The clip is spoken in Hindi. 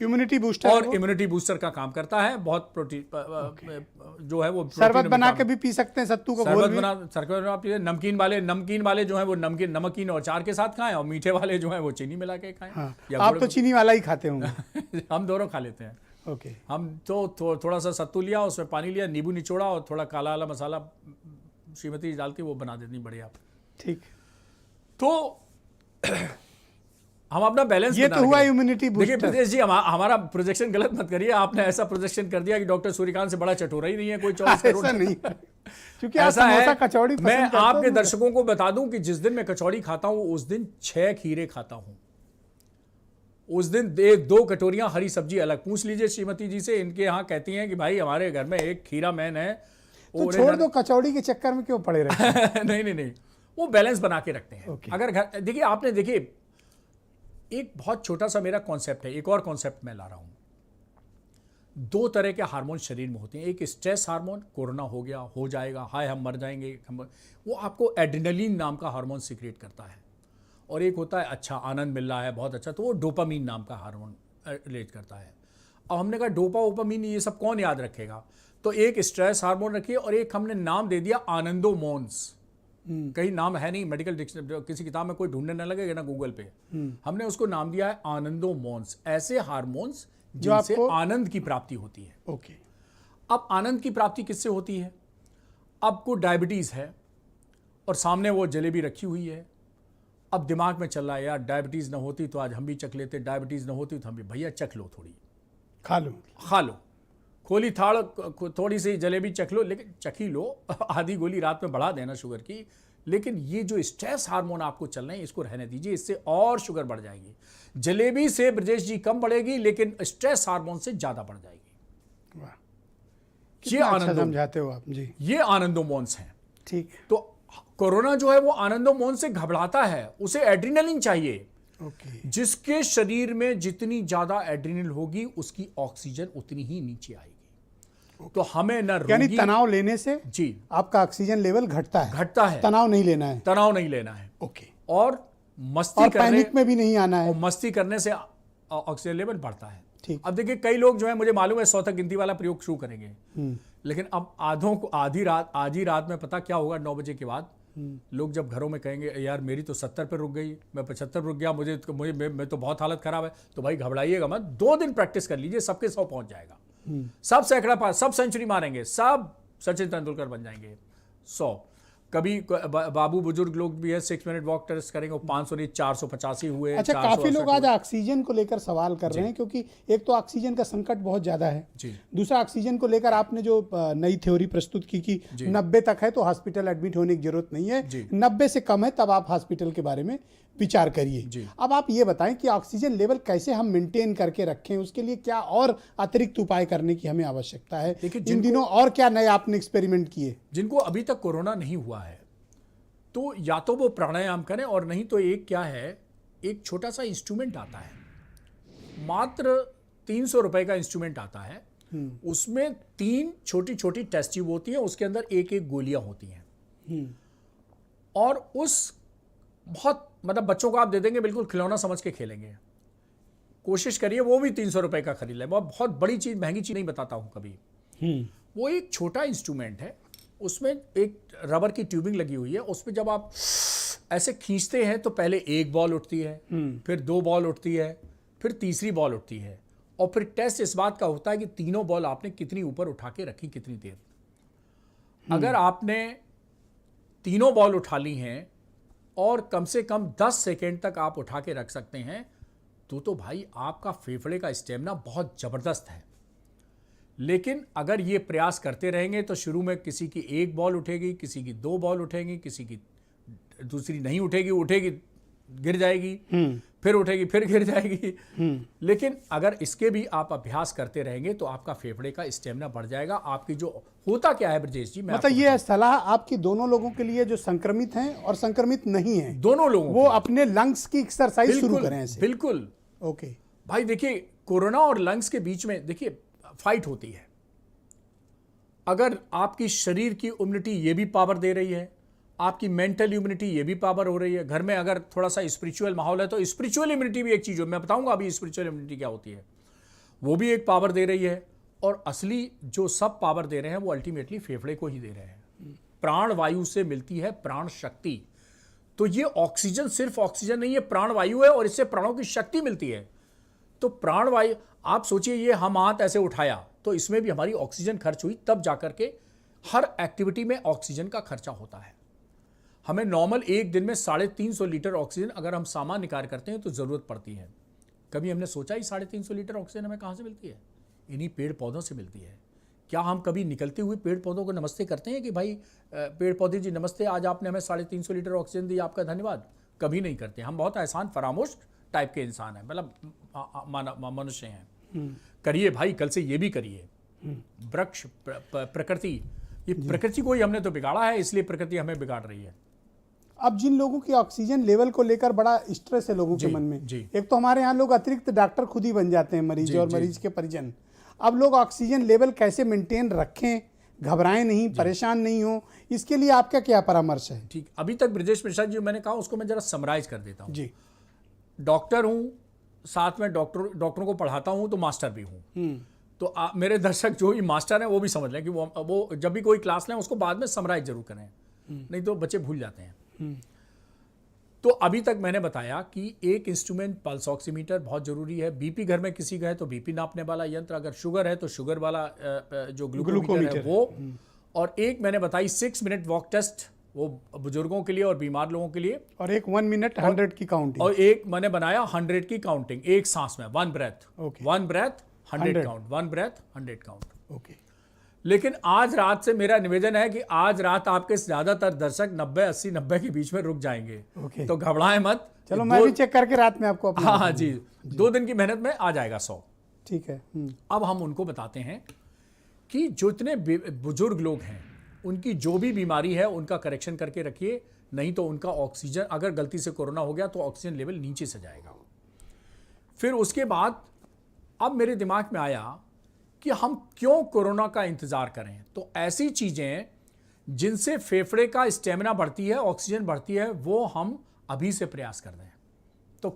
इम्यूनिटी बूस्टर और इम्यूनिटी बूस्टर का काम करता है। बहुत प्रोटीन जो है वो शरबत बना के भी पी सकते हैं, सत्तू को घोल भी। शरबत बना पी। नमकीन वाले जो है वो नमकीन और चार के साथ खाएं, और मीठे वाले जो है वो चीनी मिला के खाएं। हाँ, आप तो चीनी वाला ही खाते होंगे। हम दोनों खा लेते हैं। ओके। हम तो थोड़ा सा सत्तू लिया, उसमें पानी लिया, नींबू निचोड़ा और थोड़ा काला वाला मसाला श्रीमती डालती, वो बना देती बढ़िया। ठीक। तो हम अपना बैलेंस, ये तो हुआ इम्यूनिटी बूस्टर। देखिए प्रदेश जी, हमारा प्रोजेक्शन गलत मत करिए। आपने ऐसा प्रोजेक्शन कर दिया कि डॉक्टर सूर्यकांत से बड़ा चटोरा ही नहीं है कोई 24 करोड़। ऐसा नहीं, क्योंकि ऐसा है। कचौड़ी मैं आपके दर्शकों को बता दूं कि जिस दिन मैं कचौड़ी खाता हूं उस दिन 6 खीरे खाता हूं। उस दिन 2 कटोरियां हरी सब्जी अलग। पूछ लीजिए श्रीमती जी से, इनके यहाँ कहती हैं कि भाई हमारे घर में एक खीरा मैन है। तो छोड़ दो, कचौड़ी के चक्कर में क्यों पड़े रहते हैं? नहीं, वो बैलेंस बना के रखते हैं। अगर घर, देखिए आपने, देखिए एक बहुत छोटा सा मेरा कॉन्सेप्ट है, एक और कॉन्सेप्ट मैं ला रहा हूं। 2 तरह के हार्मोन शरीर में होते हैं। एक स्ट्रेस हार्मोन, कोरोना हो गया, हो जाएगा, हाय हम मर जाएंगे, वो आपको एड्रेनलिन नाम का हार्मोन सीक्रेट करता है। और एक होता है अच्छा आनंद मिल रहा है बहुत अच्छा, तो वो डोपामीन नाम का हार्मोन रिलीज करता है। अब हमने कहा डोपामीन ये सब कौन याद रखेगा, तो एक स्ट्रेस हार्मोन रखिए और एक हमने नाम दे दिया आनंदोमोन्स। कहीं नाम है नहीं, मेडिकल डिक्शनरी किसी किताब में कोई ढूंढने न लगेगा ना गूगल पे। हमने उसको नाम दिया है आनंदोमोन्स, ऐसे हार्मोन्स जिनसे आनंद की प्राप्ति होती है। ओके। अब आनंद की प्राप्ति किससे होती है? आपको डायबिटीज है और सामने वो जलेबी रखी हुई है। अब दिमाग में चल रहा है यार डायबिटीज ना होती तो आज हम भी चख लेते, डायबिटीज ना होती तो हम भी, भैया चख लो, थोड़ी खा लो, खोली थाड़ थोड़ी सी जलेबी चख लो, लेकिन चख ही लो। आधी गोली रात में बढ़ा देना शुगर की, लेकिन ये जो स्ट्रेस हार्मोन आपको चल रहे हैं इसको रहने दीजिए, इससे और शुगर बढ़ जाएगी। जलेबी से ब्रजेश जी कम बढ़ेगी, लेकिन स्ट्रेस हार्मोन से ज्यादा बढ़ जाएगी। ये अच्छा समझाते हो आप जी। ये आनंदोमोन्स हैं। ठीक। तो कोरोना जो है वो आनंदोमोन से घबराता है, उसे एड्रेनलिन चाहिए। जिसके शरीर में जितनी ज्यादा एड्रेनलिन होगी उसकी ऑक्सीजन उतनी ही नीचे आएगी। तो हमें न यानी तनाव लेने से जी आपका ऑक्सीजन लेवल घटता है। तनाव नहीं लेना है। ओके। और मस्ती और पैनिक में भी नहीं आना है। और मस्ती करने से ऑक्सीजन लेवल बढ़ता है। ठीक। अब देखिए कई लोग जो है, मुझे मालूम है 100 तक गिनती वाला प्रयोग शुरू करेंगे, लेकिन अब आज ही रात में पता क्या होगा, 9 बजे के बाद लोग जब घरों में कहेंगे यार मेरी तो 70 पे रुक गई, मैं 75 रुक गया, मैं तो बहुत हालत खराब है। तो भाई घबराइएगा मत, 2 दिन प्रैक्टिस कर लीजिए, सबके 100 पहुंच जाएगा। सब सैकड़ा पास, सब सेंचुरी मारेंगे, सब सचिन तेंदुलकर बन जाएंगे। 100 कभी बाबू बुजुर्ग लोग भी है 6 मिनट वॉक टेस्ट करेंगे, 500 नहीं 485 हुए। अच्छा, काफी लोग आज ऑक्सीजन को लेकर सवाल कर रहे हैं, क्योंकि एक तो ऑक्सीजन का संकट बहुत ज्यादा है जी। दूसरा ऑक्सीजन को लेकर आपने जो नई थ्योरी प्रस्तुत की कि 90 तक है तो हॉस्पिटल एडमिट होने की जरूरत नहीं है, 90 से कम है तब आप हॉस्पिटल के बारे में विचार करिए। अब आप ये बताएं कि ऑक्सीजन लेवल कैसे हम मेंटेन करके रखें, उसके लिए क्या और अतिरिक्त उपाय करने की हमें आवश्यकता है इन दिनों, और क्या नए आपने एक्सपेरिमेंट किए? जिनको अभी तक कोरोना नहीं हुआ है तो या तो वो प्राणायाम करें, और नहीं तो एक क्या है, एक छोटा सा इंस्ट्रूमेंट आता है, मात्र 300 रुपए का इंस्ट्रूमेंट आता है। उसमें 3 छोटी छोटी टेस्ट ट्यूब होती है, उसके अंदर एक एक गोलियां होती हैं। और उस बहुत मतलब बच्चों को आप दे देंगे, बिल्कुल खिलौना समझ के खेलेंगे। कोशिश करिए, वो भी 300 रुपए का खरीद ले। बहुत बड़ी चीज, महंगी चीज नहीं बताता हूं कभी। वो एक छोटा इंस्ट्रूमेंट है, उसमें एक रबर की ट्यूबिंग लगी हुई है। उसमें जब आप ऐसे खींचते हैं तो पहले 1 बॉल उठती है, फिर 2 बॉल उठती है, फिर तीसरी बॉल उठती है, और फिर टेस्ट इस बात का होता है कि तीनों बॉल आपने कितनी ऊपर उठा के रखी, कितनी देर। अगर आपने तीनों बॉल उठा ली हैं और कम से कम 10 सेकेंड तक आप उठा के रख सकते हैं, तो भाई आपका फेफड़े का स्टेमिना बहुत जबरदस्त है। लेकिन अगर ये प्रयास करते रहेंगे तो शुरू में किसी की 1 बॉल उठेगी, किसी की 2 बॉल उठेगी, किसी की दूसरी नहीं उठेगी गिर जाएगी, फिर उठेगी फिर गिर जाएगी। लेकिन अगर इसके भी आप अभ्यास करते रहेंगे तो आपका फेफड़े का स्टेमिना बढ़ जाएगा। आपकी जो होता क्या है ब्रजेश जी, मतलब ये सलाह आपकी दोनों लोगों के लिए जो संक्रमित हैं और संक्रमित नहीं हैं, दोनों लोगों वो अपने लंग्स की एक्सरसाइज शुरू करें ऐसे। बिल्कुल। ओके भाई देखिए, कोरोना और लंग्स के बीच में देखिए फाइट होती है। अगर आपकी शरीर की इम्यूनिटी ये भी पावर दे रही है, आपकी मेंटल इम्यूनिटी ये भी पावर हो रही है, घर में अगर थोड़ा सा स्पिरिचुअल माहौल है तो स्पिरिचुअल इम्यूनिटी भी एक चीज हो। मैं बताऊंगा अभी स्पिरिचुअल इम्यूनिटी क्या होती है। वो भी एक पावर दे रही है, और असली जो सब पावर दे रहे हैं वो अल्टीमेटली फेफड़े को ही दे रहे हैं। प्राण वायु से मिलती है प्राण शक्ति। तो ये ऑक्सीजन सिर्फ ऑक्सीजन नहीं है, प्राण वायु है, और इससे प्राणों की शक्ति मिलती है। तो प्राण वायु, आप सोचिए, ये हम हाथ ऐसे उठाया तो इसमें भी हमारी ऑक्सीजन खर्च हुई, तब जाकर के हर एक्टिविटी में ऑक्सीजन का खर्चा होता है। हमें नॉर्मल एक दिन में 350 लीटर ऑक्सीजन अगर हम सामान्य कार्य करते हैं तो जरूरत पड़ती है। कभी हमने सोचा ही 350 लीटर ऑक्सीजन हमें कहाँ से मिलती है? इन्हीं पेड़ पौधों से मिलती है। क्या हम कभी निकलते हुए पेड़ पौधों को नमस्ते करते हैं कि भाई पेड़ पौधे जी नमस्ते, आज आपने हमें 350 लीटर ऑक्सीजन दी, आपका धन्यवाद? कभी नहीं करते। हम बहुत एहसान फरामोश टाइप के इंसान हैं, मतलब मनुष्य हैं। करिए भाई, कल से ये भी करिए। वृक्ष, प्रकृति, ये प्रकृति को ही हमने तो बिगाड़ा है, इसलिए प्रकृति हमें बिगाड़ रही है। अब जिन लोगों की ऑक्सीजन लेवल को लेकर बड़ा स्ट्रेस है लोगों के मन में, एक तो हमारे यहाँ लोग अतिरिक्त डॉक्टर खुद ही बन जाते हैं, मरीज और मरीज के परिजन। अब लोग ऑक्सीजन लेवल कैसे मेंटेन रखें, घबराएं नहीं, परेशान नहीं हो, इसके लिए आपका क्या परामर्श है? ठीक, अभी तक ब्रजेश मिश्रा जी मैंने कहा, उसको मैं जरा समराइज कर देता हूँ जी। डॉक्टर हूँ, साथ में डॉक्टरों को पढ़ाता हूँ, तो मास्टर भी हूँ। तो मेरे दर्शक जो ही मास्टर हैं वो भी समझ लें कि वो जब भी कोई क्लास लें उसको बाद में समराइज जरूर करें, नहीं तो बच्चे भूल जाते हैं। तो अभी तक मैंने बताया कि एक इंस्ट्रूमेंट पल्स ऑक्सीमीटर बहुत जरूरी है। बीपी घर में किसी का है तो बीपी नापने वाला यंत्र, अगर शुगर है तो शुगर वाला जो ग्लूकोमीटर है वो, और एक मैंने बताई 6 मिनट वॉक टेस्ट, वो बुजुर्गों के लिए और बीमार लोगों के लिए, और एक 1 मिनट 100 की काउंटिंग, और एक मैंने बनाया 100 की काउंटिंग, एक सांस में 1 breath, 1 breath 100 count, 1 breath 100 count. Okay. लेकिन आज रात से मेरा निवेदन है कि आज रात आपके ज्यादातर दर्शक 90, 80, 90 के बीच में रुक जाएंगे। तो घबराएं मत। चलो मैं भी चेक करके रात में आपको हाँ जी, 2 दिन की मेहनत में आ जाएगा 100। ठीक है। अब हम उनको बताते हैं कि जो इतने बुजुर्ग लोग हैं उनकी जो भी बीमारी है उनका करेक्शन करके रखिए, नहीं तो उनका ऑक्सीजन, अगर गलती से कोरोना हो गया तो ऑक्सीजन लेवल नीचे से जाएगा। फिर उसके बाद अब मेरे दिमाग में आया कि हम क्यों कोरोना का इंतजार करें। तो ऐसी चीजें जिनसे फेफड़े का स्टेमिना बढ़ती है, ऑक्सीजन बढ़ती है, वो हम अभी से प्रयास कर रहे हैं। तो